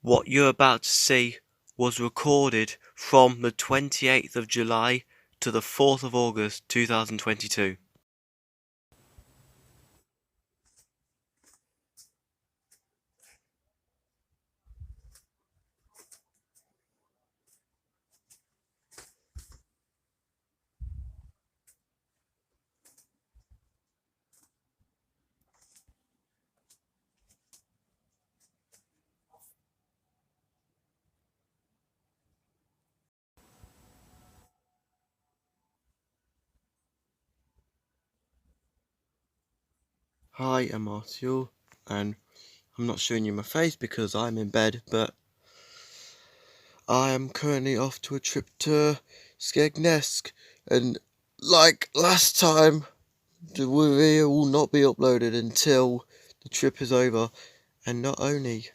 What you're about to see was recorded from the 28th of July to the 4th of August 2022. Hi, I'm Martial, and I'm not showing you my face because I'm in bed, but I am currently off to a trip to Skegness, and like last time, the video will not be uploaded until the trip is over. And not only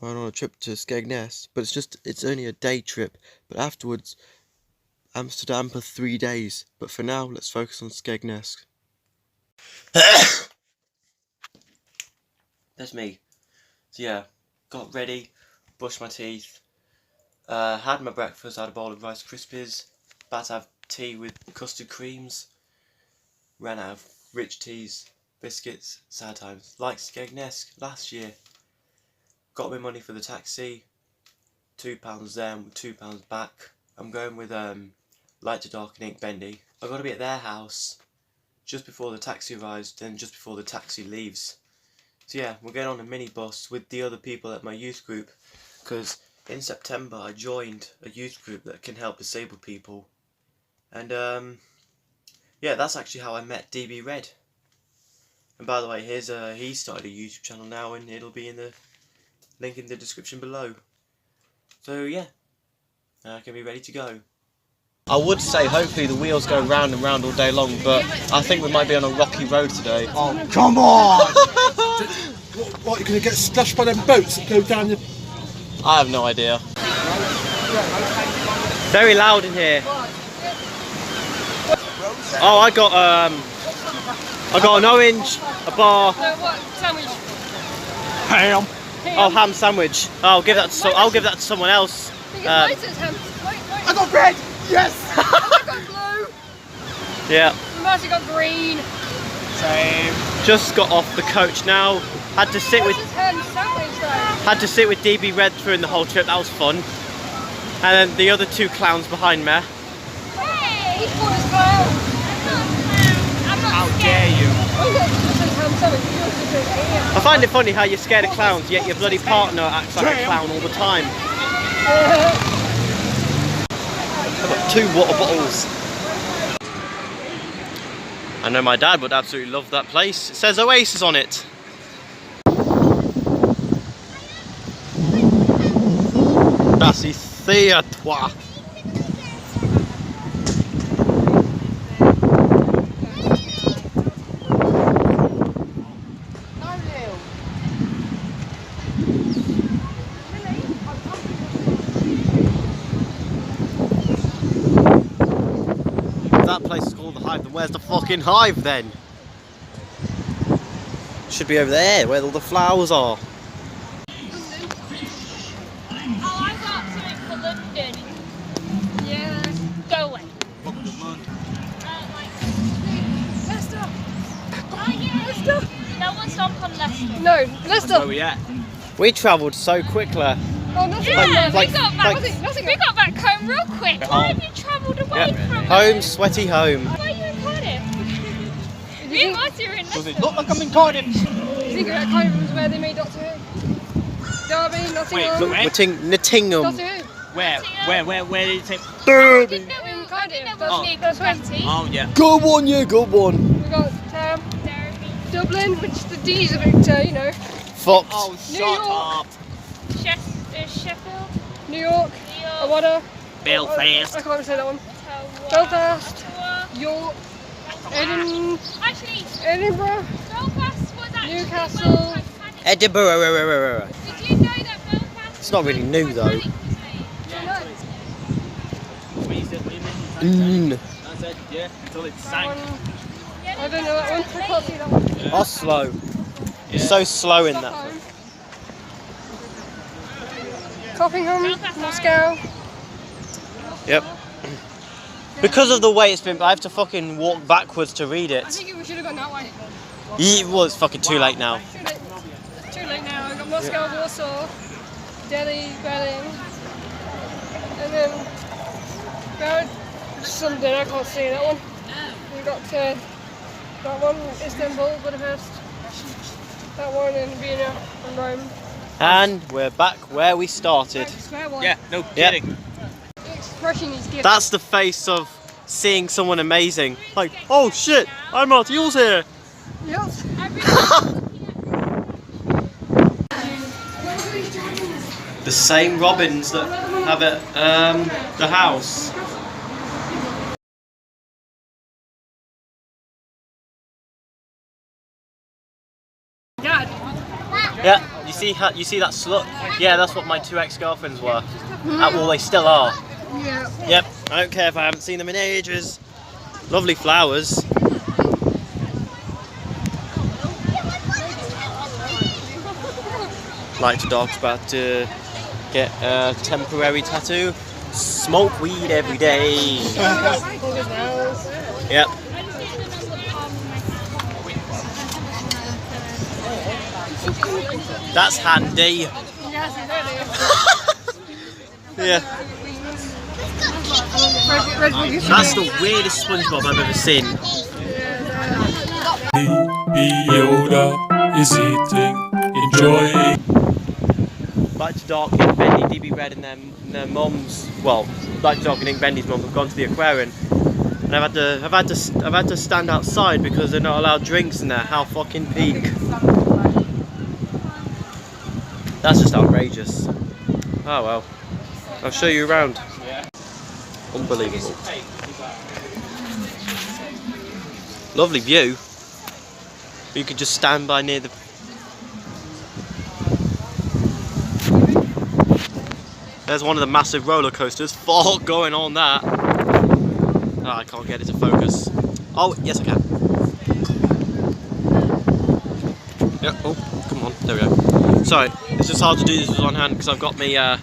am I on a trip to Skegness, but it's only a day trip, but afterwards Amsterdam for 3 days. But for now, let's focus on Skegness. That's me. So yeah, got ready, brushed my teeth, had my breakfast, had a bowl of Rice Krispies, about to have tea with custard creams, ran out of rich teas, biscuits, sad times, like Skegness last year. Got my money for the taxi, £2 there and £2 back. I'm going with Light to Dark and Ink Bendy. I've got to be at their house just before the taxi arrives, then just before the taxi leaves. So yeah, we're going on a minibus with the other people at my youth group, because in September I joined a youth group that can help disabled people. And yeah, that's actually how I met DB Red. And by the way, here's he started a YouTube channel now, and it'll be in the link in the description below. So yeah, I can be ready to go. I would say hopefully the wheels go round and round all day long, but I think we might be on a rocky road today. Oh, come on! What, you're going to get splashed by them boats that go down the... I have no idea. Very loud in here. Oh, I got an orange, a bar. No, what sandwich? Ham. Oh, ham sandwich. I'll give that to someone else. Mine says ham. I got red! Yes! I got blue. Yeah. Marty got green. Same. Just got off the coach now. Had to sit with DB Red through the whole trip. That was fun. And then the other two clowns behind me. Hey! He's called us clown. I'm not How dare you? I find it funny how you're scared of clowns, yet your bloody partner acts like a clown all the time. I've got 2 water bottles. I know my dad would absolutely love that place. It says Oasis on it. That's ici à toi. That place is called the Hive, then where's the fucking Hive then? Should be over there, where all the flowers are. Oh, I got something for London. Yeah. Go away. Leicester. Oh, yeah. Leicester. No one stomp on Leicester. No, Leicester. Where we at? We travelled so quickly. Oh, nothing. Yeah, Like- we got back home real quick. Why have you travelled away from Home, sweaty home. Why are you in Cardiff? Me and Marty are in Does it Leicester. look like I'm in Cardiff? You think that kind of was where they made Doctor Who? Derby, Nottingham. Look, Nottingham. Doctor Who. Where did it say? I Derby. didn't know In it was Cardiff. near That's where. Confetti. Oh, yeah. Good one, yeah, good one. We got Derby. Dublin, which the D's a bit, you know. Fucked. Oh, New shut York. up. Sheffield. New York. New York. Awada. Belfast. I can't even say that one. Belfast. York. Actually, Edinburgh. Belfast was actually Newcastle. well Titanic. Edinburgh. Did you know that Belfast? It's not really new though. Titanic was made? I said, yeah, until it That sank. one. I don't know that one. I can't see that one. Oslo. It's so slow in that. Stockholm. Copingham, Moscow. Yep. Because of the way it's been, I have to fucking walk backwards to read I it. think we should have gone that way. Well, it's fucking too late now. Too late. It's too late now. We've got Moscow, Warsaw, Delhi, Berlin, and then something I can't see that one. We've got that one, Istanbul, Budapest, that one in Vienna and Rome. And we're back where we started. Square one. Yeah, no kidding. The expression he's given. That's the face of seeing someone amazing. Like, oh shit, I'm Marty, yours here. Yep. The same robins that have at the house. Dad. Yeah, you see that slut? Yeah, that's what my 2 ex-girlfriends were. Well, they still are. Yeah. Yep, I don't care if I haven't seen them in ages. Lovely flowers. Like the dog's about to get a temporary tattoo. Smoke weed every day. Yep. That's handy. Yeah. That's the weirdest SpongeBob I've ever seen. Yoda is eating, enjoying. Light to Dark, Ink Bendy, DB Red and their mums, well, Light to Dark and Ink Bendy's mum have gone to the aquarium. And I've had to stand outside because they're not allowed drinks in there. How fucking peak. That's just outrageous. Oh well. I'll show you around. Unbelievable. Lovely view. You could just stand by near the... There's one of the massive roller coasters. Fuck going on that. Oh, I can't get it to focus. Oh, yes I can. Yeah, oh, come on, there we go. Sorry, it's just hard to do this with one hand because I've got my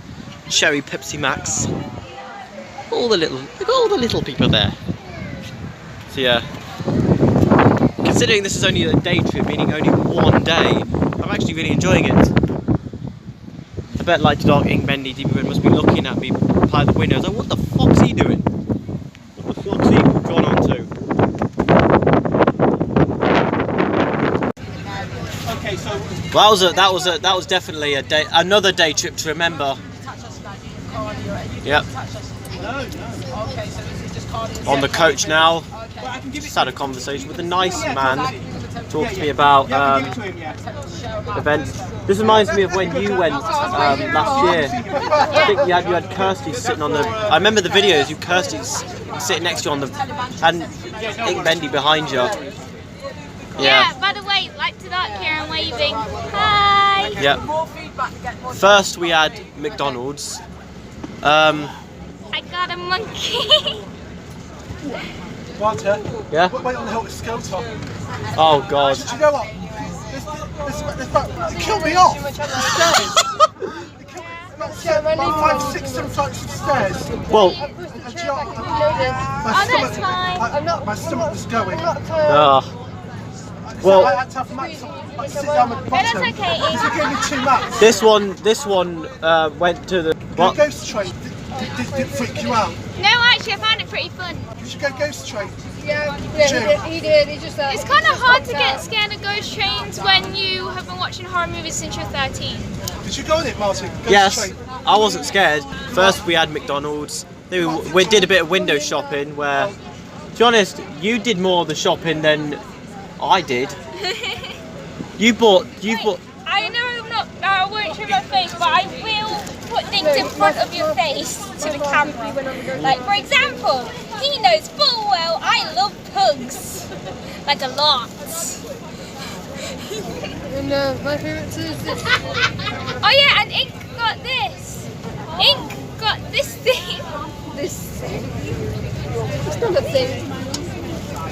cherry Pepsi Max. Look at all the little people there. So yeah, considering this is only a day trip, meaning only one day, I'm actually really enjoying it. I bet Light to Dark, Ink Bendy, DB Red must be looking at me by the window. I was like, what the fuck's he doing? What the fuck's he gone on to? Okay, so Well, that was definitely another day trip to remember. Yep. On the coach now. Just had a conversation with a nice man. Talked to me about events. This reminds me of when you went last year. I think you had Kirsty sitting on the. I remember the videos. You Kirsty's sitting next to you on the, and Ink Bendy behind you. Yeah, by the way, Light to Dark here and waving. Hi! Yep. First we had McDonald's. I got a monkey. Walter, Yeah? wait on the hill to Skeleton. Oh god. Do you know what? It killed me off. About 5, 6, 7 flights of stairs. Well, My stomach was going. well, I had to have Max sit down with the bottom. That's okay. Because it gave me too much. this one went to the The what? ghost train did freak you out. No, actually, I found it pretty fun. You should go ghost train. Yeah, he did. He just. It's kind of hard to get scared of ghost trains when you have been watching horror movies since you're 13. Did you go on it, Martin? Ghost Yes, train. I wasn't scared. First we had McDonald's. Then we did a bit of window shopping where, to be honest, you did more of the shopping than I did. You bought. I know I won't show my face, but I will put things in front of your face to the camera. Like, for example, he knows full well I love pugs. Like a lot. And my favourite is this. Oh yeah, and Ink got this. Ink got this thing. This thing. It's not a thing.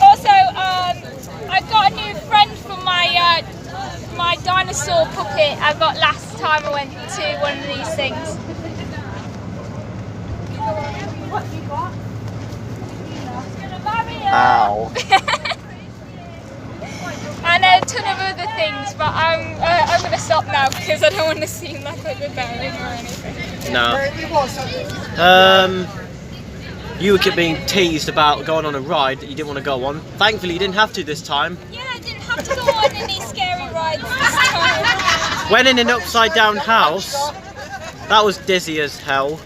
Also, I got a new friend for my dinosaur puppet I got last time I went to one of these things. Ow. And a ton of other things, but I'm going to stop now because I don't want to seem like I'm rebelling or anything. No. You kept being teased about going on a ride that you didn't want to go on. Thankfully, you didn't have to this time. Yeah, I didn't have to go on any scary rides this time. Went in an upside down house. That was dizzy as hell.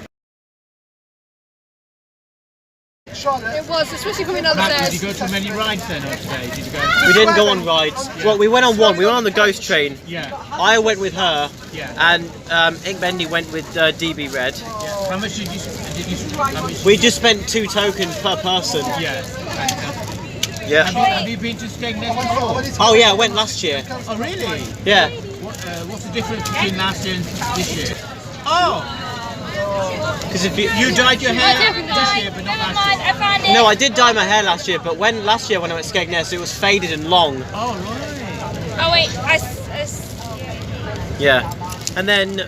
It was, especially coming down the Matt, stairs. did you go to many rides then today? Did you go? We didn't go on rides. Well, we went on one. We went on the ghost train. Yeah. I went with her, Yeah. and Inkbendy went with DB Red. Yeah. How much did you? How much? We just spent 2 tokens per person. Yeah. Yeah. Have you been to Skegness before? Oh yeah, I went last year. Oh really? Yeah. What's the difference between last year and this year? Oh, Because if you dyed your hair Never this mind, year, but not never last mind, year. I found it. no, I did dye my hair last year, but last year when I went to Skegness, it was faded and long. Oh right. Oh wait, Yeah. And then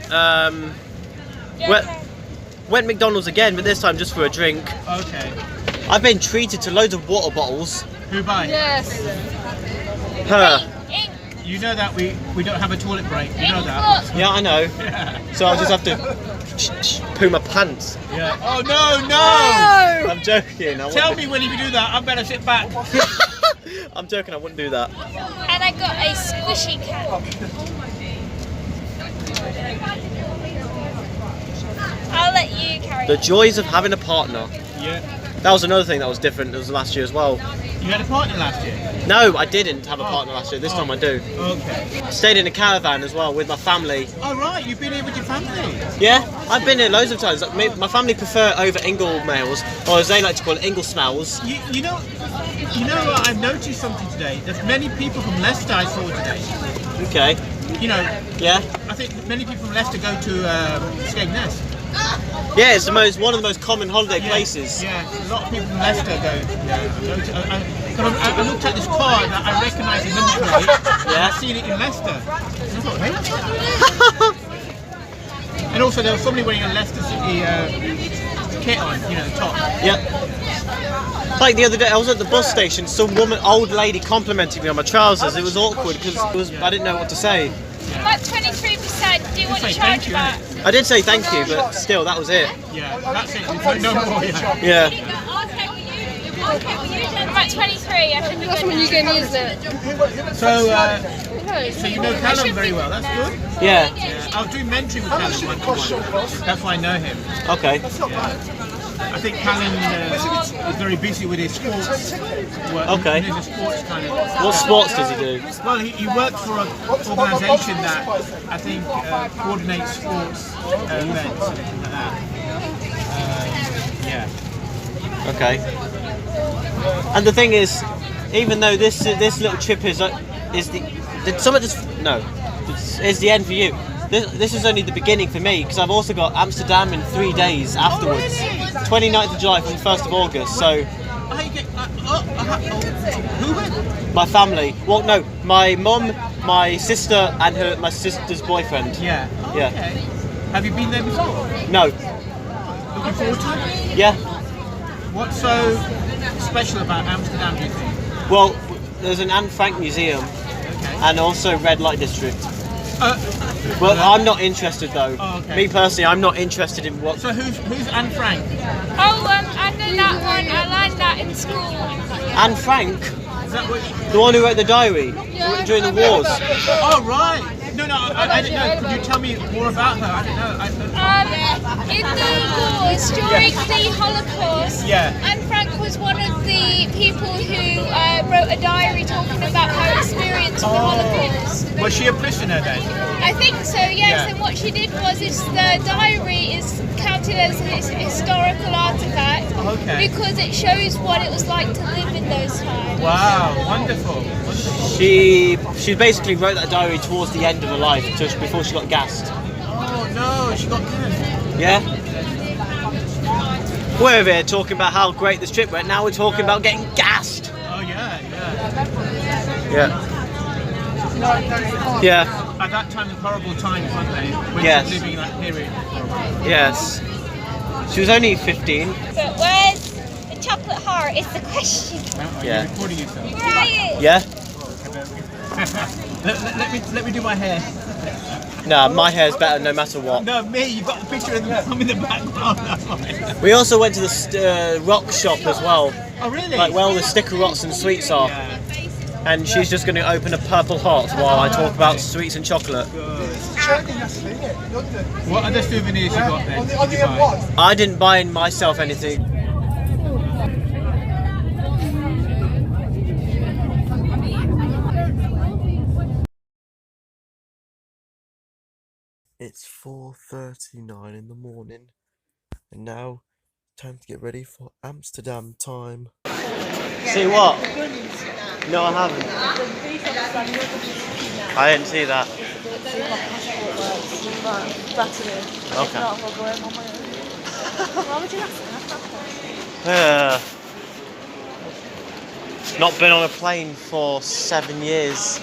went McDonald's again, but this time just for a drink. Okay. I've been treated to loads of water bottles. Who by? Yes. Her. Ink, You know that we don't have a toilet break. You know ink, that. look. Yeah, I know. Yeah. So I'll just have to poo my pants. Yeah. Oh no no! I'm joking. I Tell wouldn't me when you do that. I better sit back. I'm joking. I wouldn't do that. And I got a squishy cat. I'll let you carry The on. joys of having a partner. Yeah. That was another thing that was different. It was last year as well. You had a partner last year. No, I didn't have a partner last year. This time I do. Okay. Stayed in a caravan as well with my family. Oh right, you've been here with your family. Yeah, I've been here loads of times. Like, my family prefer over Ingle males, or as they like to call it, Ingle smells. You know what? I've noticed something today. There's many people from Leicester I saw today. Okay. You know, Yeah. I think many people from Leicester go to Skegness. Yeah, it's one of the most common holiday places. Yeah, a lot of people from Leicester go. Yeah, I looked at this car and I recognised the number plate. And I've seen it in Leicester. And I thought, hey. And also there was somebody wearing a Leicester City kit on, you know, the top. Yep. Like the other day, I was at the bus station. Some old lady complimenting me on my trousers. It was awkward because I didn't know what to say. About 23%. Do you want to Say charge thank you, back? I did say thank you, but still, that was it. Yeah, that's it. No more. Yeah. Yeah. I'm at 23. I should be That's good when you now. gave me, isn't it? So you know Callum very well. That's good. Yeah. Yeah, I was doing mentoring with Callum one-to-one. That's why I know him. Okay. I think Callum is very busy with his sports work. Okay. He's a sports kind of. What sports does he do? Well, he works for an organisation that I think coordinates sports events and things like that. Yeah. Okay. And the thing is, even though this little trip is the end for you. This is only the beginning for me because I've also got Amsterdam in 3 days afterwards. 29th of July from the 1st of August. So Who went? my family. Well, no, my mum, my sister, and my sister's boyfriend. Yeah. Oh, Yeah. Okay. Have you been there before? No. Looking forward to it? Yeah. What's so special about Amsterdam, do you think? Well, there's an Anne Frank museum Okay. and also red light district. Uh, Well, I'm not interested though. Oh, okay. Me personally, I'm not interested in what. so who's Anne Frank? Oh, I know that one. I learned that in school. Anne Frank, Is that what? the one who wrote the diary during the wars. Oh right. No, I didn't know. Could you tell me more about her? I don't know. In the wars during the Holocaust, Yeah. Anne Frank was one of the people who wrote a diary talking about her experience of the Holocaust. Was she a prisoner then? I think so, yes. Yeah. And what she did was, the diary is counted as a historical artifact Okay. because it shows what it was like to live in those times. Wow, wonderful. She basically wrote that diary towards the end of her life, just before she got gassed. Oh no, she got killed. Yeah. We're over here talking about how great this trip went. Now we're talking about getting gassed. Oh yeah. Yeah. Yeah. At that time, horrible times, weren't they? When Yes. she was living in that period. Yes. She was only 15. But where's the chocolate heart is the question. Are Yeah. you recording yourself? Where are you? Yeah? let me do my hair. Nah, my hair's better no matter what. No, me, you've got a picture of I'm in the background. We also went to the rock shop as well. Oh, really? Like where all the sticker rocks and sweets are. Yeah. And she's just going to open a purple heart while I talk about sweets and chocolate. What other souvenirs you got then? Did you buy? I didn't buy myself anything. It's 4:39 in the morning, and now time to get ready for Amsterdam time. See what? No, I haven't. I didn't see that. Okay. Not been on a plane for 7 years.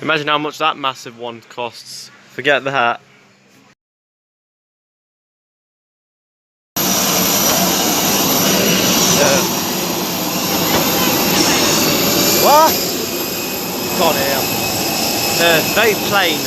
Imagine how much that massive one costs. Forget that. What? God damn. Very plain.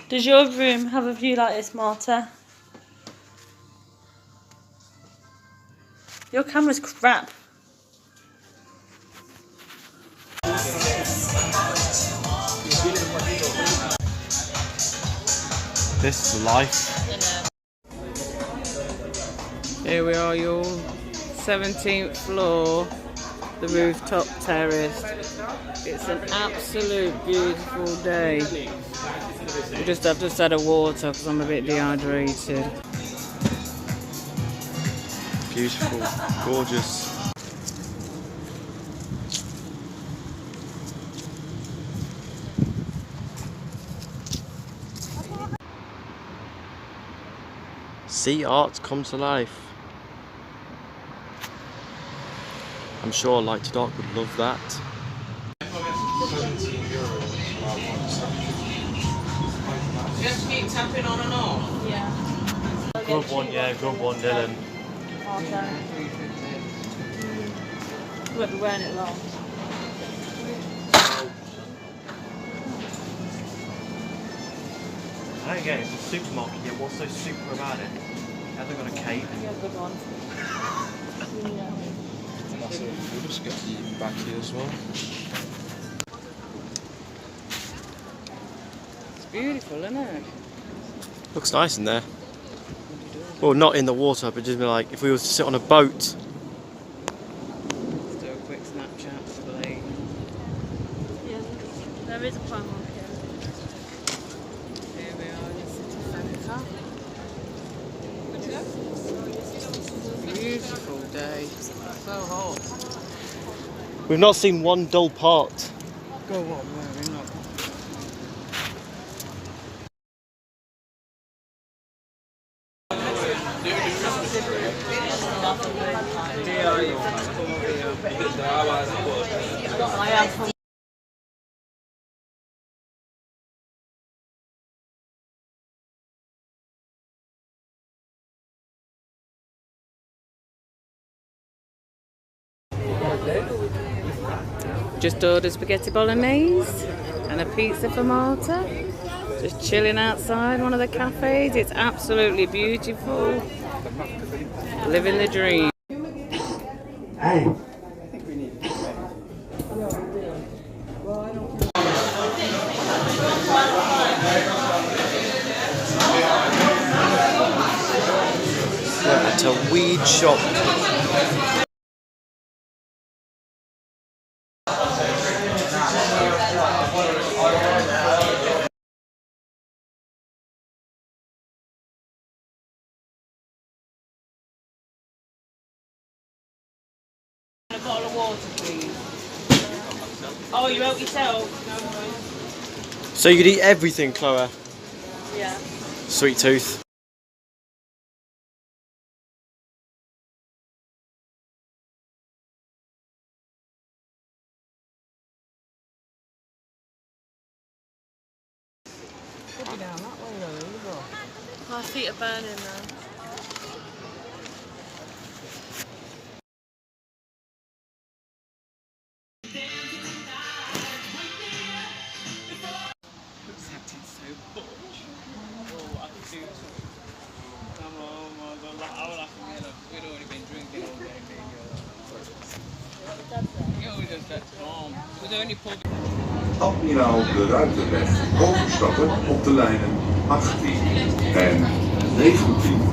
Does your room have a view like this, Marta? Your camera's crap. This is life. Here we are, y'all. 17th floor, the rooftop terrace. It's an absolute beautiful day. I've just had a water because I'm a bit dehydrated. Beautiful, gorgeous. See art come to life. I'm sure Light to Dark would love that. Just keep tapping on and off. Yeah. Good one, yeah, good one, Dylan. Marta. You won't be wearing it long. I don't get it, it's a supermarket, yeah, what's so super about it? Have they got a cape? Yeah, good one. Yeah. We'll just get the back here as well. It's beautiful, isn't it? Looks nice in there. Well, not in the water, but just like if we were to sit on a boat. Let's do a quick Snapchat for the lake. Yeah, there is a Primark here. Here we are in the city centre. Beautiful day. So hot. We've not seen one dull part. Go on, we're not. Just ordered spaghetti bolognese and a pizza for Marta. Just chilling outside one of the cafes. It's absolutely beautiful. Living the dream. Hey! a weed shop. A bottle of water, please. Oh, you help yourself? So you could eat everything, Chloe. Yeah. Sweet tooth. My feet are burning now. Admiraal de Ruiterweg overstappen op de lijnen 18 en 19.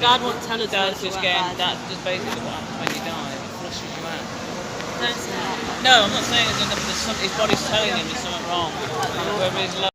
Dad won't tell us. Dad's just basically what happens when you die. It flushes you out. Don't say that. No, I'm not saying his body's telling him there's something wrong. Whether he's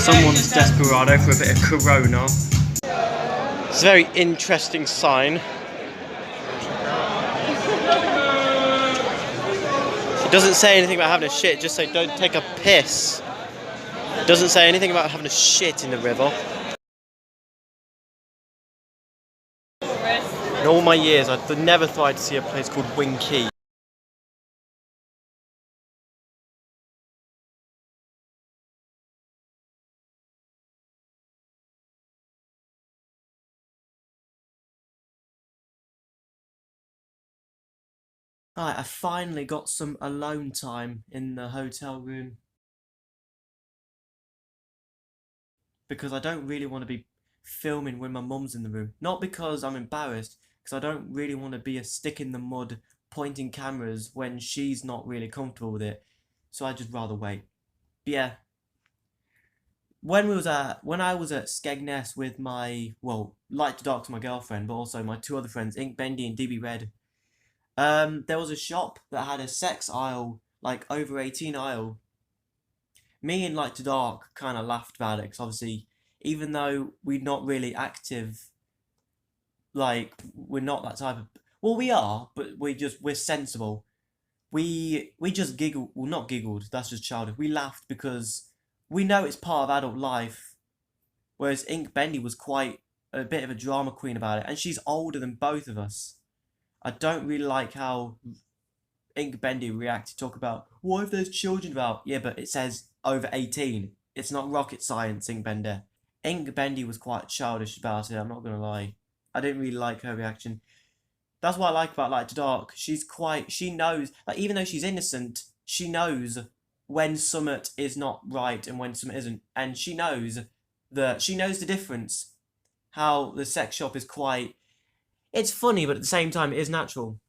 Someone's desperado for a bit of Corona. It's a very interesting sign. It doesn't say anything about having a shit, it just say don't take a piss. It doesn't say anything about having a shit in the river. In all my years, I've never thought I'd see a place called Winky. Right, I finally got some alone time in the hotel room. Because I don't really want to be filming when my mum's in the room. Not because I'm embarrassed, because I don't really want to be a stick in the mud pointing cameras when she's not really comfortable with it. So I'd just rather wait. But yeah. When I was at Skegness with my, well, Light to Dark's my girlfriend, but also my two other friends, Ink Bendy and DB Red. There was a shop that had a sex aisle, like over 18 aisle. Me and Light to Dark kind of laughed about it, because obviously, even though we're not really active, like, we're not that type of... Well, we are, but we're sensible. We just giggled. Well, not giggled. That's just childish. We laughed because we know it's part of adult life. Whereas Ink Bendy was quite a bit of a drama queen about it, and she's older than both of us. I don't really like how Ink Bendy reacted. Talk about what if there's children about? Yeah, but it says over 18. It's not rocket science, Ink Bender. Ink Bendy was quite childish about it. I'm not gonna lie. I didn't really like her reaction. That's what I like about Light to Dark. She knows, like, even though she's innocent, she knows when something is not right and when something isn't. And she knows the difference. How the sex shop is quite, it's funny, but at the same time, it is natural.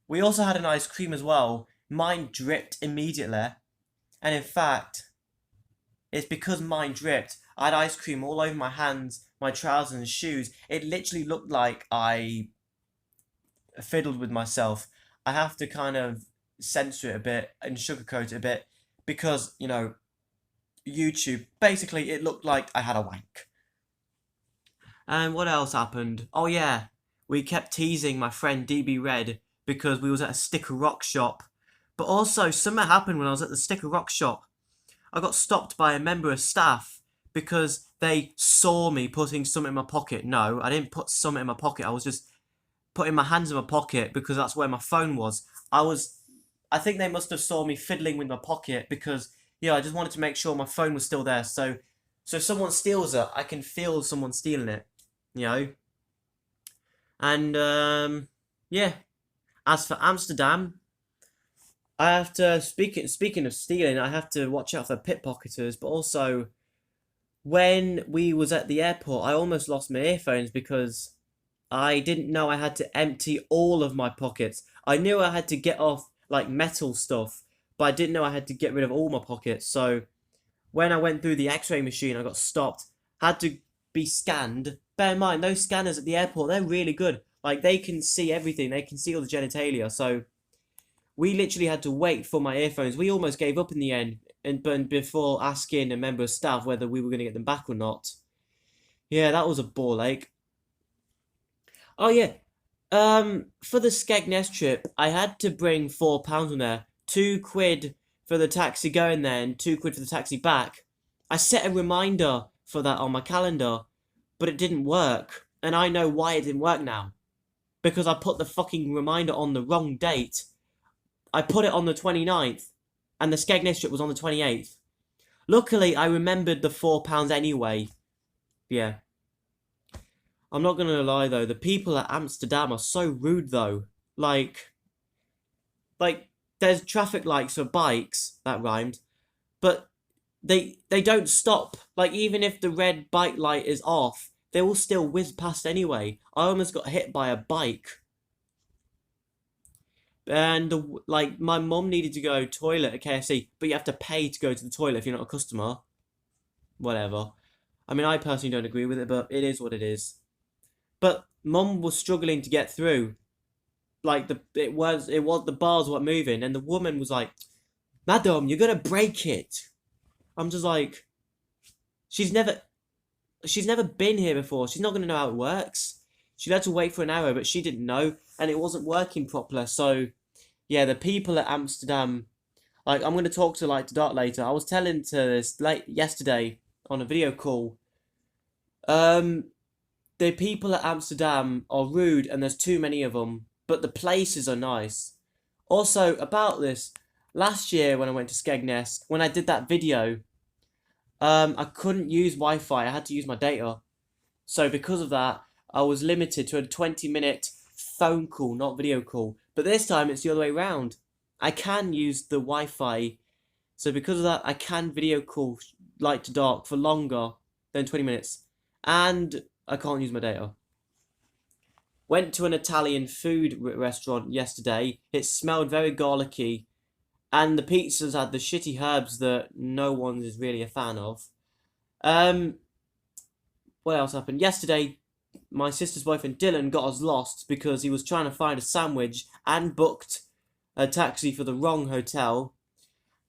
We also had an ice cream as well. Mine dripped immediately. And in fact, it's because mine dripped. I had ice cream all over my hands, my trousers and shoes. It literally looked like I fiddled with myself. I have to kind of censor it a bit and sugarcoat it a bit because, you know, YouTube, basically it looked like I had a wank. And what else happened? Oh yeah, we kept teasing my friend DB Red because we was at a Sticker Rock shop. But also, something happened when I was at the Sticker Rock shop. I got stopped by a member of staff because they saw me putting something in my pocket. No, I didn't put something in my pocket. I was just putting my hands in my pocket because that's where my phone was. I think they must have saw me fiddling with my pocket because, yeah, I just wanted to make sure my phone was still there. So if someone steals it, I can feel someone stealing it, you know. And, yeah. As for Amsterdam, I have to, speaking of stealing, I have to watch out for pickpocketers, but also, when we was at the airport, I almost lost my earphones because I didn't know I had to empty all of my pockets. I knew I had to get off, like, metal stuff, but I didn't know I had to get rid of all my pockets. So when I went through the x-ray machine, I got stopped, had to be scanned. Bear in mind, those scanners at the airport, they're really good. Like, they can see everything. They can see all the genitalia. So we literally had to wait for my earphones. We almost gave up in the end, but before asking a member of staff whether we were going to get them back or not. Yeah, that was a ball ache. Oh yeah, for the Skegness trip, I had to bring £4 on there. £2 for the taxi going there and £2 for the taxi back. I set a reminder for that on my calendar, but it didn't work. And I know why it didn't work now. Because I put the fucking reminder on the wrong date. I put it on the 29th, and the Skegness trip was on the 28th. Luckily, I remembered the £4 anyway. Yeah. I'm not gonna lie though, the people at Amsterdam are so rude though. Like, there's traffic lights for bikes, that rhymed, but they don't stop. Like, even if the red bike light is off, they will still whiz past anyway. I almost got hit by a bike. And, like, my mum needed to go toilet at KFC, but you have to pay to go to the toilet if you're not a customer. Whatever. I mean, I personally don't agree with it, but it is what it is. But mum was struggling to get through. Like, the bars weren't moving, and the woman was like, "Madam, you're gonna break it." I'm just like, she's never been here before. She's not gonna know how it works. She had to wait for an hour, but she didn't know, and it wasn't working properly. So, yeah, the people at Amsterdam, like, I'm gonna talk to Light to Dark later. I was telling to this yesterday on a video call. The people at Amsterdam are rude, and there's too many of them, but the places are nice. Also, about this, last year when I went to Skegness, when I did that video, I couldn't use Wi-Fi. I had to use my data. So because of that, I was limited to a 20-minute phone call, not video call. But this time, it's the other way around. I can use the Wi-Fi. So because of that, I can video call Light to Dark for longer than 20 minutes. And I can't use my data. Went to an Italian food restaurant yesterday. It smelled very garlicky. And the pizzas had the shitty herbs that no one is really a fan of. What else happened? Yesterday, my sister's boyfriend Dylan got us lost because he was trying to find a sandwich and booked a taxi for the wrong hotel.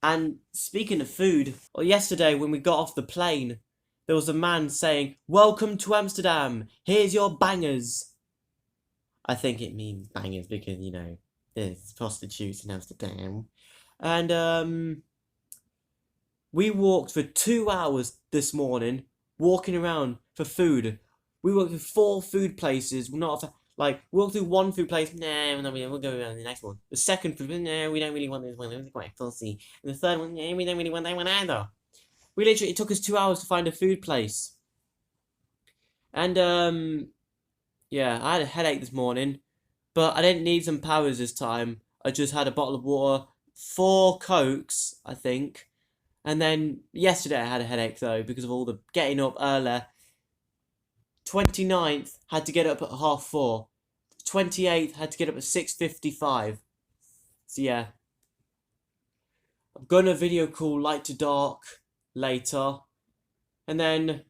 And speaking of food, yesterday when we got off the plane, there was a man saying, "Welcome to Amsterdam, here's your bangers." I think it means bangers because, you know, there's prostitutes in Amsterdam. And, we walked for 2 hours this morning, walking around for food. We walked through 4 food places, like, walked through 1 food place, nah, we'll go around the next one. The second food, nah, we don't really want this one, it's quite fussy. And the third one, nah, we don't really want that one either. It took us 2 hours to find a food place. And, yeah, I had a headache this morning, but I didn't need some powers this time. I just had a bottle of water, 4 Cokes, I think. And then yesterday I had a headache though because of all the getting up earlier. 29th had to get up at 4:30. 28th had to get up at 6:55. So yeah. I'm gonna video call light to dark later. And then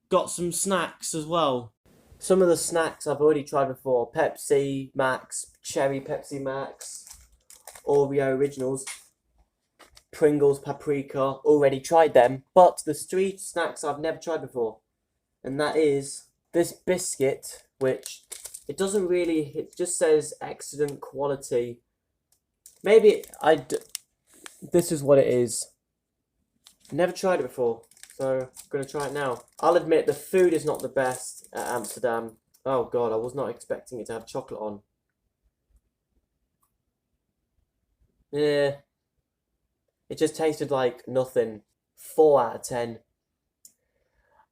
got some snacks as well. Some of the snacks I've already tried before. Pepsi Max, Cherry Pepsi Max, Oreo Originals. Pringles, Paprika, already tried them, but the street snacks I've never tried before, and that is this biscuit, which it doesn't really, it just says excellent quality. Maybe this is what it is. Never tried it before, so I'm gonna try it now. I'll admit the food is not the best at Amsterdam. Oh god, I was not expecting it to have chocolate on. Yeah. It just tasted like nothing. 4 out of 10.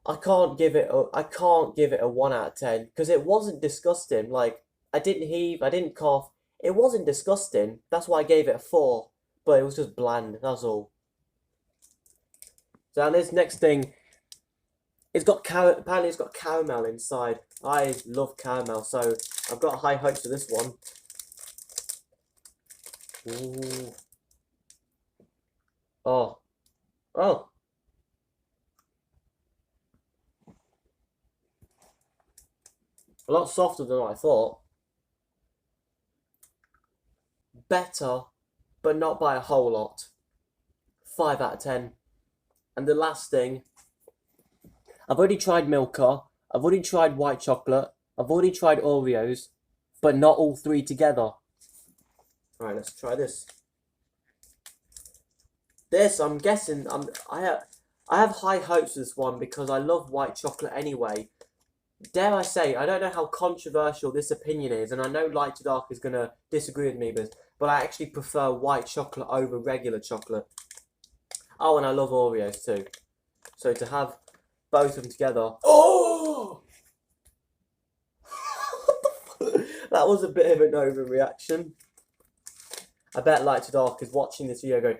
I can't give it a 1 out of 10 because it wasn't disgusting. Like, I didn't heave, I didn't cough. It wasn't disgusting. That's why I gave it a 4. But it was just bland. That's all. So this next thing, apparently it's got caramel inside. I love caramel, so I've got high hopes for this one. Ooh. Oh. Oh. A lot softer than what I thought. Better, but not by a whole lot. 5 out of 10. And the last thing, I've already tried Milka, I've already tried white chocolate, I've already tried Oreos, but not all 3 together. Alright, let's try this. This, I'm guessing, I have high hopes for this one because I love white chocolate anyway. Dare I say, I don't know how controversial this opinion is, and I know Light to Dark is going to disagree with me, but I actually prefer white chocolate over regular chocolate. Oh, and I love Oreos too. So to have both of them together... Oh! That was a bit of an overreaction. I bet Light to Dark is watching this video going...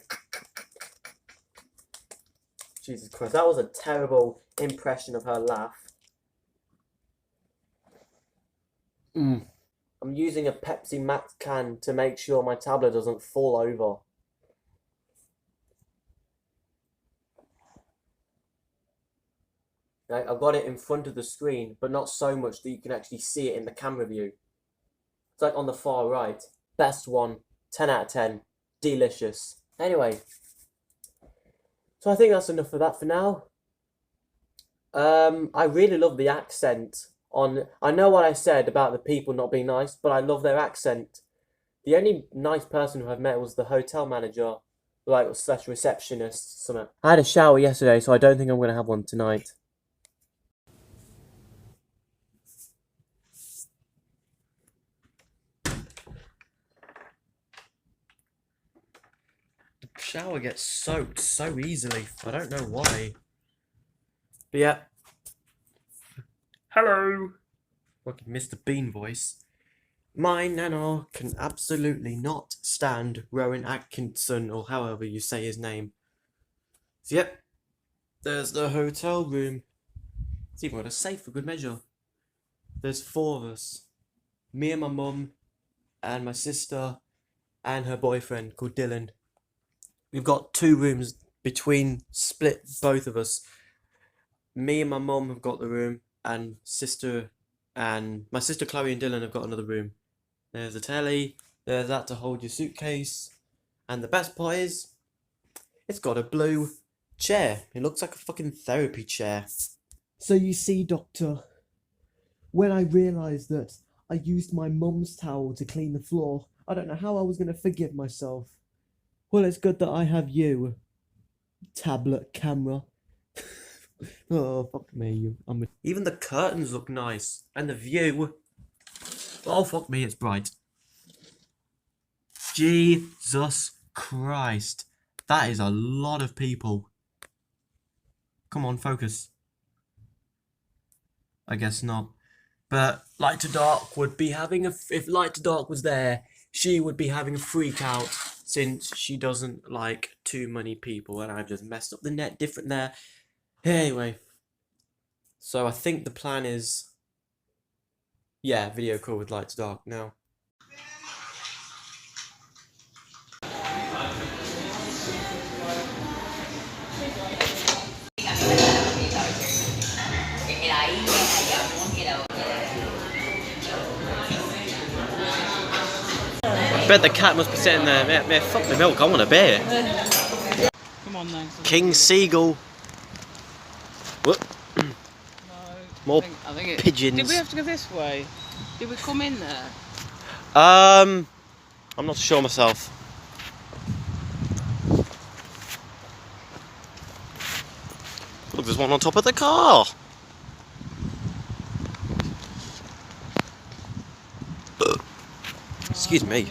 Jesus Christ, that was a terrible impression of her laugh. I'm using a Pepsi Max can to make sure my tablet doesn't fall over. Right, I've got it in front of the screen, but not so much that you can actually see it in the camera view. It's like on the far right. Best one, 10 out of 10. Delicious. Anyway, so I think that's enough of that for now. I really love the accent on... I know what I said about the people not being nice, but I love their accent. The only nice person who I've met was the hotel manager, like, slash receptionist, something. I had a shower yesterday, so I don't think I'm going to have one tonight. The shower gets soaked so easily. I don't know why. But yeah. Hello. Fucking Mr. Bean voice. My nana can absolutely not stand Rowan Atkinson, or however you say his name. So yep. There's the hotel room. It's even got a safe for good measure. There's 4 of us. Me and my mum, and my sister, and her boyfriend called Dylan. We've got 2 rooms between, split both of us. Me and my mum have got the room, and my sister Chloe and Dylan have got another room. There's a telly, there's that to hold your suitcase, and the best part is, it's got a blue chair. It looks like a fucking therapy chair. So you see, Doctor, when I realised that I used my mum's towel to clean the floor. I don't know how I was going to forgive myself. Well, it's good that I have you, tablet camera. Oh, fuck me. Even the curtains look nice. And the view. Oh, fuck me, it's bright. Jesus Christ. That is a lot of people. Come on, focus. I guess not. But Light to Dark would be having if Light to Dark was there, she would be having a freak out since she doesn't like too many people, and I've just messed up the net different there. Anyway. So I think the plan is, yeah, video call with Light to Dark now. I bet the cat must be sitting there. Mate, fuck the milk, I want a beer. Come on then. King Seagull. Whoop. No, More I think pigeons. Did we have to go this way? Did we come in there? I'm not sure myself. Look, there's one on top of the car. Excuse me.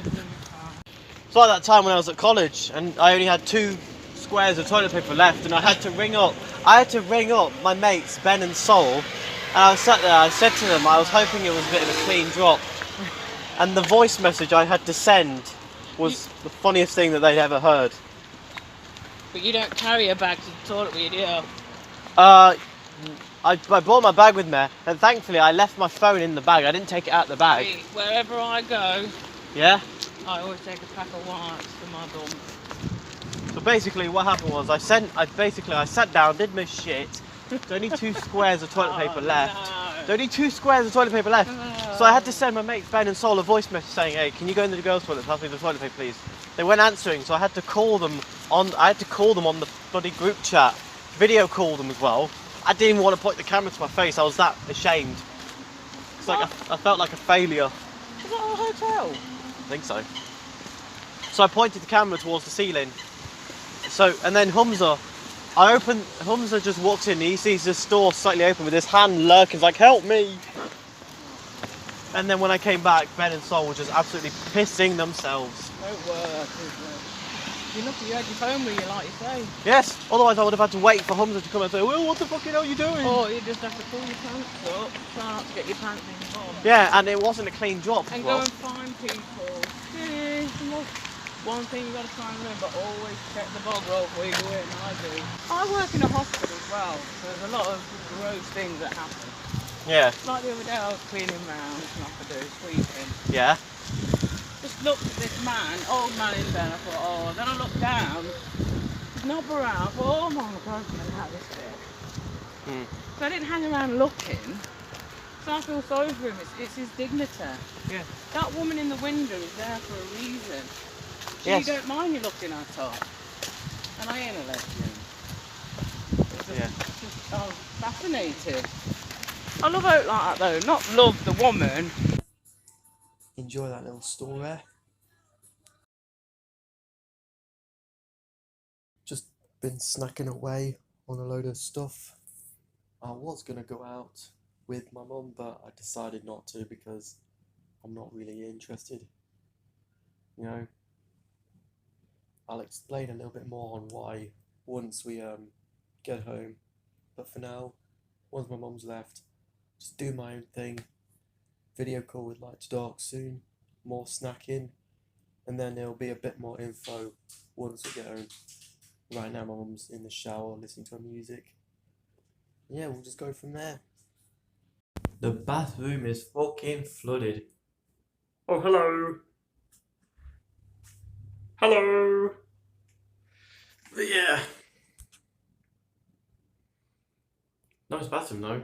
It's like that time when I was at college and I only had 2 squares of toilet paper left, and I had to ring up my mates Ben and Sol, and I sat there. I said to them I was hoping it was a bit of a clean drop, and the voice message I had to send was the funniest thing that they'd ever heard. But you don't carry a bag to the toilet with you, do you? I brought my bag with me, and thankfully I left my phone in the bag. I didn't take it out of the bag. See, wherever I go, Yeah? I always take a pack of wipes for my bum. So basically what happened was I sat down, did my shit. There's only 2 squares of toilet paper left. No. There's only 2 squares of toilet paper left. No. So I had to send my mates Ben and Sol a voice message saying, hey, can you go into the girls' toilet, pass me the toilet paper please? They weren't answering, so I had to call them on the bloody group chat. Video call them as well. I didn't even want to point the camera to my face, I was that ashamed. It's like I felt like a failure. Is that a hotel? I think so. So I pointed the camera towards the ceiling. So, and then Humza just walks in, he sees the door slightly open with his hand lurking, he's like, help me! And then when I came back, Ben and Sol were just absolutely pissing themselves. Don't work, is it? You're lucky you had your phone with you, like you say. Yes, otherwise I would have had to wait for Humza to come and say, well, what the fucking hell are you doing? Or you just have to pull your pants up, try not to get your pants in your bum. Yeah, and it wasn't a clean drop as And well. go and find people. Yeah, one thing you've got to try and remember, always check the bog roll before you go in, I do. I work in a hospital as well, so there's a lot of gross things that happen. Yeah. Like the other day I was cleaning round, nothing to do, sweeping. Yeah. Just looked at this man, old man in bed, I thought, oh, then I looked down, knob around, I thought, oh my God, I'm going to have this bit. So I didn't hang around looking, so I feel sorry for him, it's his dignity. Yeah. That woman in the window is there for a reason. Yes. You don't mind you looking at her. And I ain't a lesbian. Yeah. I was fascinated. I love out like that though, not love the woman. Enjoy that little story. Just been snacking away on a load of stuff. I was going to go out with my mum, but I decided not to because I'm not really interested. You know, I'll explain a little bit more on why once we get home. But for now, once my mum's left, just do my own thing. Video call with Light to Dark soon. More snacking. And then there'll be a bit more info once we get home. Right now my mum's in the shower listening to her music. Yeah, we'll just go from there. The bathroom is fucking flooded. Oh, hello. Hello. But yeah. Nice bathroom though.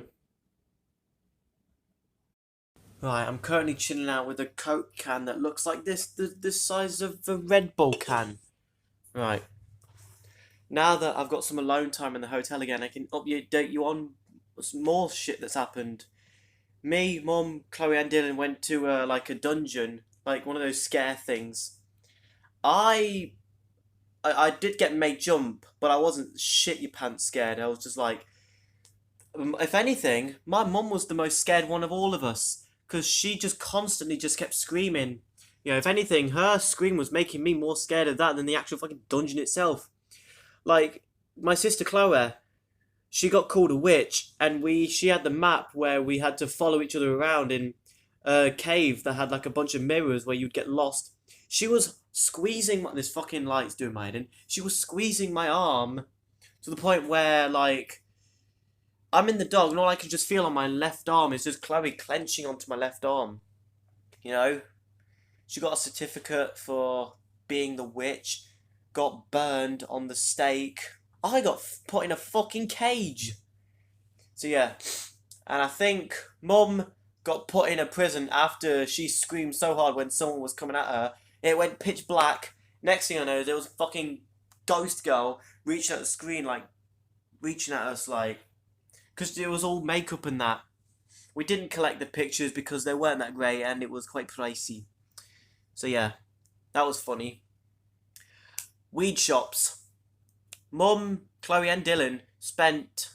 Right, I'm currently chilling out with a Coke can that looks like this, the size of a Red Bull can. Right. Now that I've got some alone time in the hotel again, I can update you on some more shit that's happened. Me, Mum, Chloe and Dylan went to like a dungeon, like one of those scare things. I did get made jump, but I wasn't shit your pants scared. I was just like, if anything, my mum was the most scared one of all of us, because she just constantly just kept screaming. You know, if anything, her scream was making me more scared of that than the actual fucking dungeon itself. Like, my sister Chloe, she got called a witch, and she had the map where we had to follow each other around in a cave that had like a bunch of mirrors where you'd get lost. She was squeezing this fucking light's doing my head in. She was squeezing my arm to the point where like I'm in the dog and all I can just feel on my left arm is just Chloe clenching onto my left arm. You know? She got a certificate for being the witch, got burned on the stake. I got put in a fucking cage. So yeah, and I think Mum got put in a prison after she screamed so hard when someone was coming at her. It went pitch black. Next thing I know, there was a fucking ghost girl reaching at the screen, like, reaching at us, like, because it was all makeup and that. We didn't collect the pictures because they weren't that great and it was quite pricey. So yeah, that was funny. Weed shops. Mum, Chloe and Dylan spent,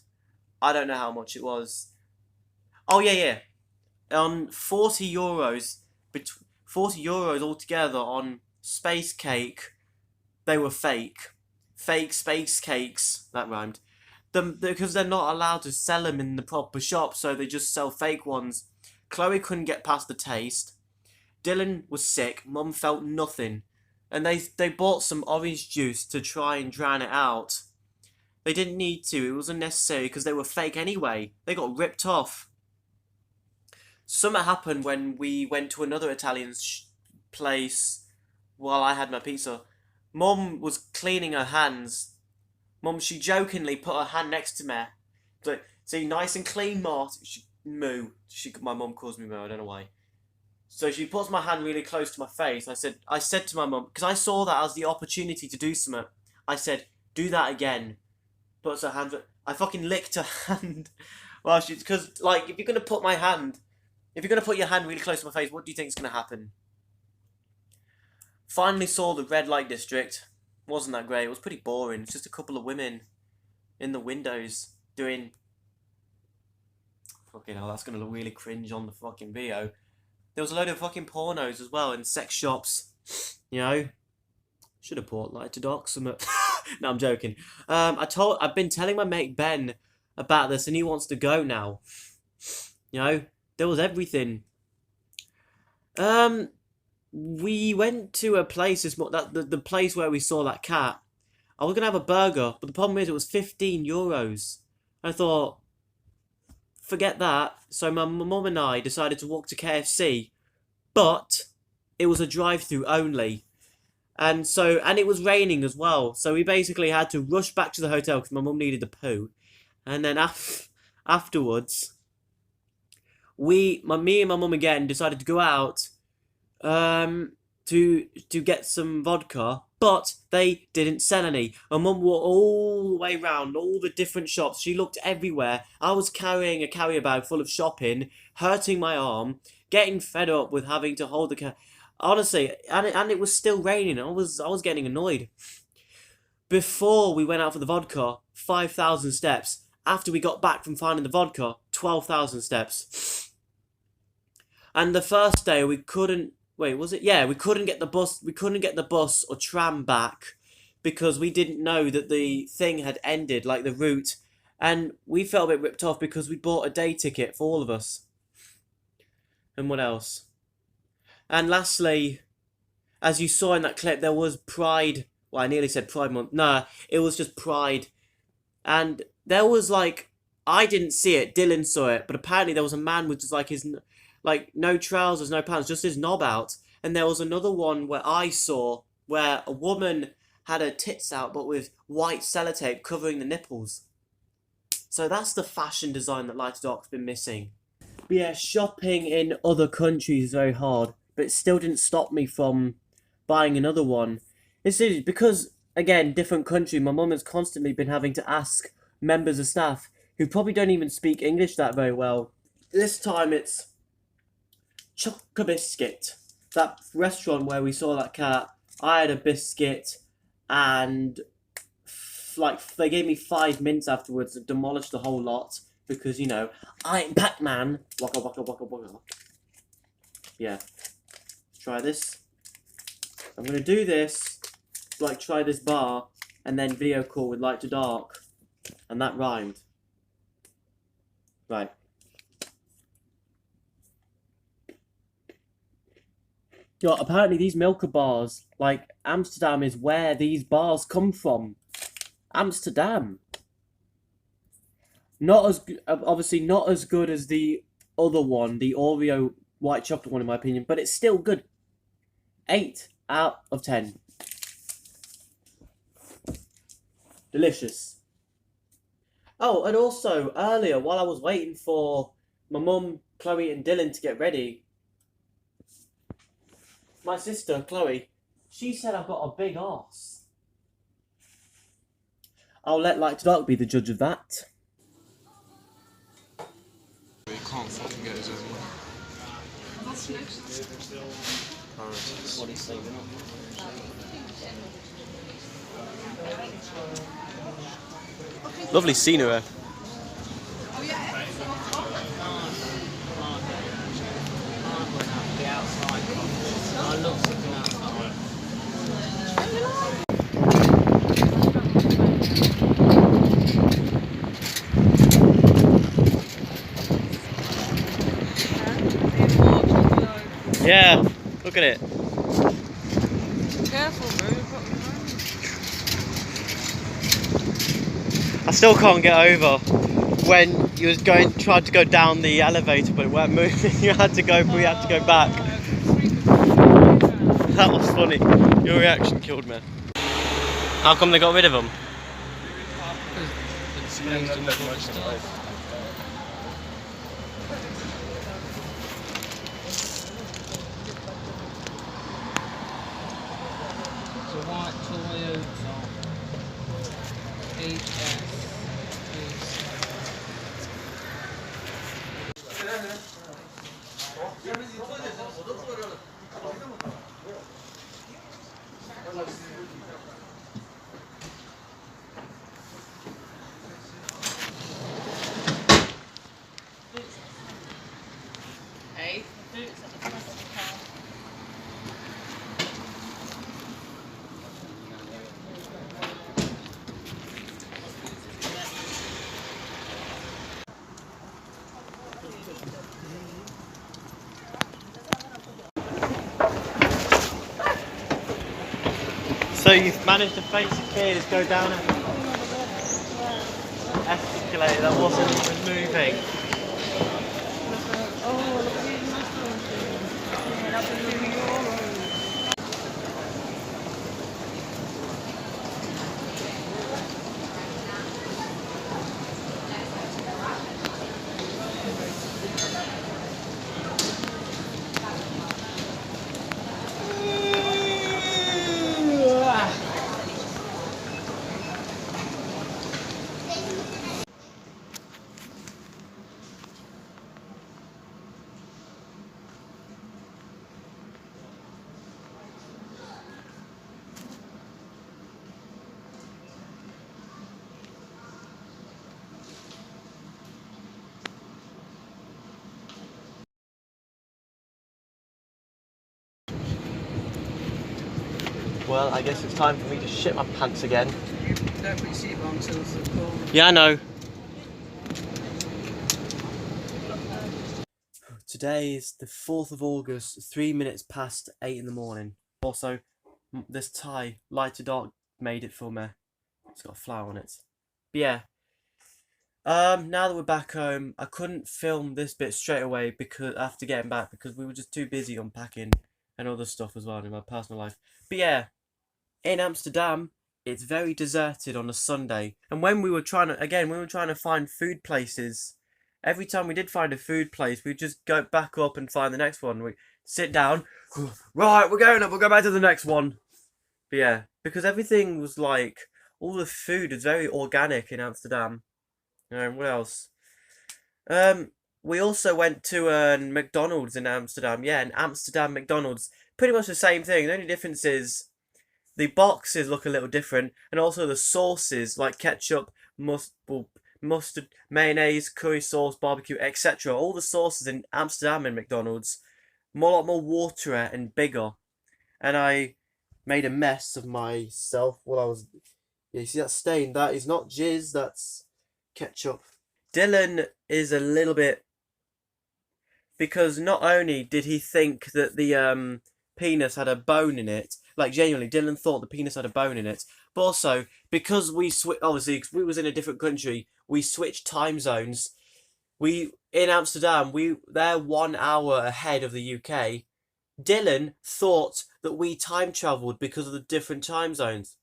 I don't know how much it was. Oh yeah. On €40, 40 euros altogether on space cake. They were fake. Fake space cakes. That rhymed. Because they're not allowed to sell them in the proper shop, so they just sell fake ones. Chloe couldn't get past the taste. Dylan was sick. Mum felt nothing. And they bought some orange juice to try and drown it out. They didn't need to. It was unnecessary because they were fake anyway. They got ripped off. Something happened when we went to another Italian place while I had my pizza. Mum was cleaning her hands. Mum, she jokingly put her hand next to me. Like, see, nice and clean, Mart. Moo. My mum calls me Moo, I don't know why. So she puts my hand really close to my face. I said to my mum, because I saw that as the opportunity to do something. I said, do that again. Puts her hand. I fucking licked her hand. Well, because like if you're gonna put your hand really close to my face, what do you think is gonna happen? Finally saw the red light district. Wasn't that great. It was pretty boring. It's just a couple of women in the windows doing. Fucking hell, that's gonna look really cringe on the fucking video. There was a load of fucking pornos as well in sex shops. You know, should have bought Light to Docs. No, I'm joking. I've been telling my mate Ben about this, and he wants to go now. You know, there was everything. We went to a place the place where we saw that cat. I was gonna have a burger, but the problem is it was €15. I thought, forget that. So my mum and I decided to walk to KFC, but it was a drive-through only. And it was raining as well. So we basically had to rush back to the hotel because my mum needed the poo. And then afterwards, me and my mum again decided to go out to get some vodka, but they didn't sell any. My mum walked all the way around all the different shops. She looked everywhere. I was carrying a carrier bag full of shopping, hurting my arm, getting fed up with having to hold the honestly, and it was still raining. I was getting annoyed. Before we went out for the vodka, 5,000 steps. After we got back from finding the vodka, 12,000 steps. And the first day we couldn't. Wait, was it? Yeah, we couldn't get the bus. We couldn't get the bus or tram back because we didn't know that the thing had ended, like the route, and we felt a bit ripped off because we bought a day ticket for all of us. And what else? And lastly, as you saw in that clip, there was Pride. Well, I nearly said Pride Month. Nah, it was just Pride, and there was like I didn't see it. Dylan saw it, but apparently there was a man with just like his. Like, no trousers, no pants, just his knob out. And there was another one where I saw where a woman had her tits out, but with white sellotape covering the nipples. So that's the fashion design that Light Dark's been missing. But yeah, shopping in other countries is very hard, but it still didn't stop me from buying another one. It's because, again, different country, my mum has constantly been having to ask members of staff who probably don't even speak English that very well this time it's Choco-Biscuit. That restaurant where we saw that cat, I had a biscuit and they gave me 5 mints afterwards and demolished the whole lot because, you know, I'm Pac-Man. Waka waka waka waka. Yeah. Try this. I'm gonna do this, like try this bar, and then video call with light to dark. And that rhymed. Right. Yo, apparently these Milka bars, like, Amsterdam is where these bars come from. Amsterdam. Not as, obviously not as good as the other one, the Oreo white chocolate one in my opinion, but it's still good. 8 out of 10. Delicious. Oh, and also, earlier, while I was waiting for my mum, Chloe and Dylan to get ready, my sister, Chloe, she said I've got a big arse. I'll let Light to Dark be the judge of that. You can't fucking get us over. Priorities. What he's saving up. Lovely scenery. Yeah, look at it. Careful, bro. I still can't get over when you was tried to go down the elevator, but it weren't moving. We had to go back. That was funny. Your reaction killed me. How come they got rid of them? It's a white Toyota HS. So you've managed to basically just go down an escalator that wasn't even moving. Well, I guess it's time for me to shit my pants again. Don't put your seatbelt on until it's cool. Yeah, I know. Today is the 4th of August, 3 minutes past 8 in the morning. Also, this tie, Light to Dark, made it for me. It's got a flower on it. But yeah. Now that we're back home, I couldn't film this bit straight away because after getting back because we were just too busy unpacking and other stuff as well in my personal life. But yeah, in Amsterdam, it's very deserted on a Sunday. And when we were trying to find food places, every time we did find a food place, we'd just go back up and find the next one. We sit down, right, we're going up, we'll go back to the next one. But yeah, because everything was like, all the food is very organic in Amsterdam. And what else? we also went to McDonald's in Amsterdam. Yeah, an Amsterdam McDonald's. Pretty much the same thing. The only difference is the boxes look a little different, and also the sauces like ketchup, mustard, mayonnaise, curry sauce, barbecue, etc. All the sauces in Amsterdam and McDonald's, a lot more watery and bigger. And I made a mess of myself while I was. Yeah, you see that stain? That is not jizz. That's ketchup. Dylan is a little bit, because not only did he think that the penis had a bone in it, like genuinely, Dylan thought the penis had a bone in it, but also because obviously, cause we was in a different country, we switched time zones. In Amsterdam, they're 1 hour ahead of the UK. Dylan thought that we time travelled because of the different time zones.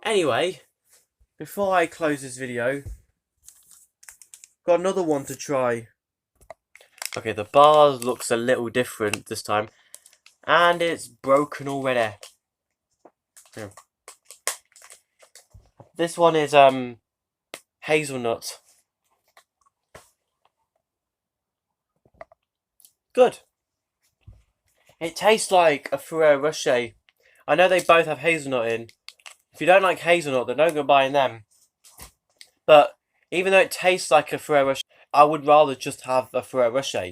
Anyway, before I close this video, got another one to try. Okay, the bars looks a little different this time, and it's broken already. Yeah. This one is hazelnut. Good. It tastes like a Ferrero Rocher. I know they both have hazelnut in. If you don't like hazelnut, then don't go buying them. But even though it tastes like a Ferrero Rocher, I would rather just have a Ferrero Rocher.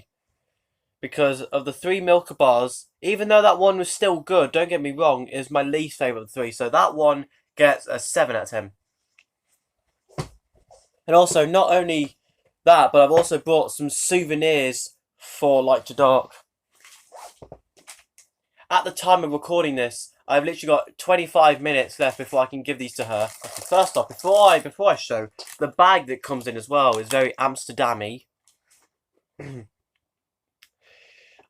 Because of the 3 Milka bars, even though that one was still good, don't get me wrong, it was my least favourite of the 3. So that one gets a 7 out of 10. And also, not only that, but I've also brought some souvenirs for Light to Dark. At the time of recording this, I've literally got 25 minutes left before I can give these to her. Okay, first off, before I show, the bag that comes in as well is very Amsterdam-y.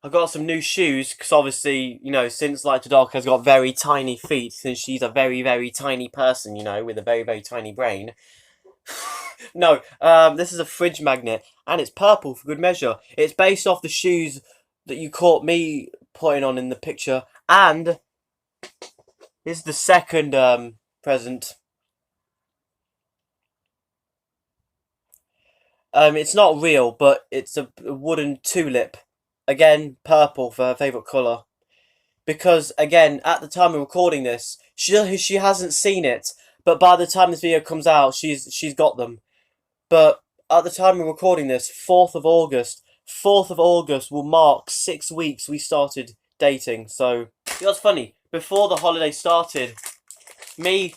I got some new shoes, because obviously, you know, since Light to Dark has got very tiny feet, since she's a very, very tiny person, you know, with a very, very tiny brain. No, this is a fridge magnet, and it's purple for good measure. It's based off the shoes that you caught me putting on in the picture, and this is the second present. It's not real, but it's a wooden tulip. Again, purple for her favourite colour. Because, again, at the time of recording this, she hasn't seen it, but by the time this video comes out, she's got them. But at the time of recording this, 4th of August will mark 6 weeks we started dating. So, you know what's funny? Before the holiday started, me,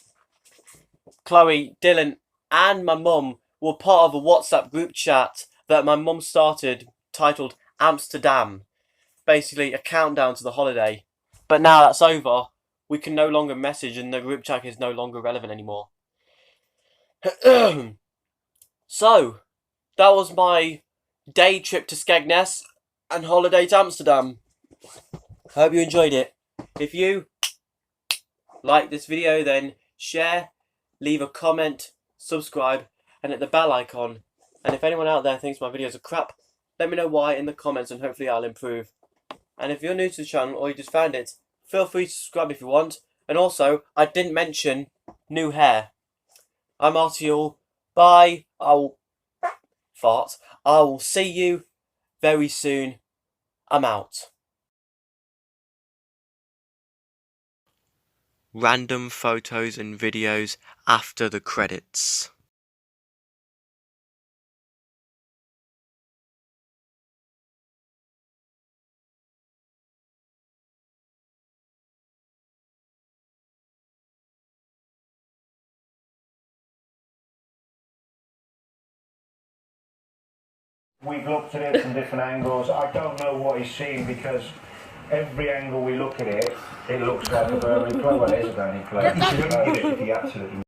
Chloe, Dylan, and my mum were part of a WhatsApp group chat that my mum started titled Amsterdam. Basically, a countdown to the holiday. But now that's over, we can no longer message and the group chat is no longer relevant anymore. So, that was my day trip to Skegness and holiday to Amsterdam. Hope you enjoyed it. If you like this video, then share, leave a comment, subscribe, and hit the bell icon. And if anyone out there thinks my videos are crap, let me know why in the comments and hopefully I'll improve. And if you're new to the channel or you just found it, feel free to subscribe if you want. And also, I didn't mention new hair. I'm Artiel. Bye. I'll fart. I will see you very soon. I'm out. Random photos and videos after the credits. We've looked at it from different angles. I don't know what he's seeing because every angle we look at it, it looks like a Burnley play. Well, it is a Burnley play. If he absolutely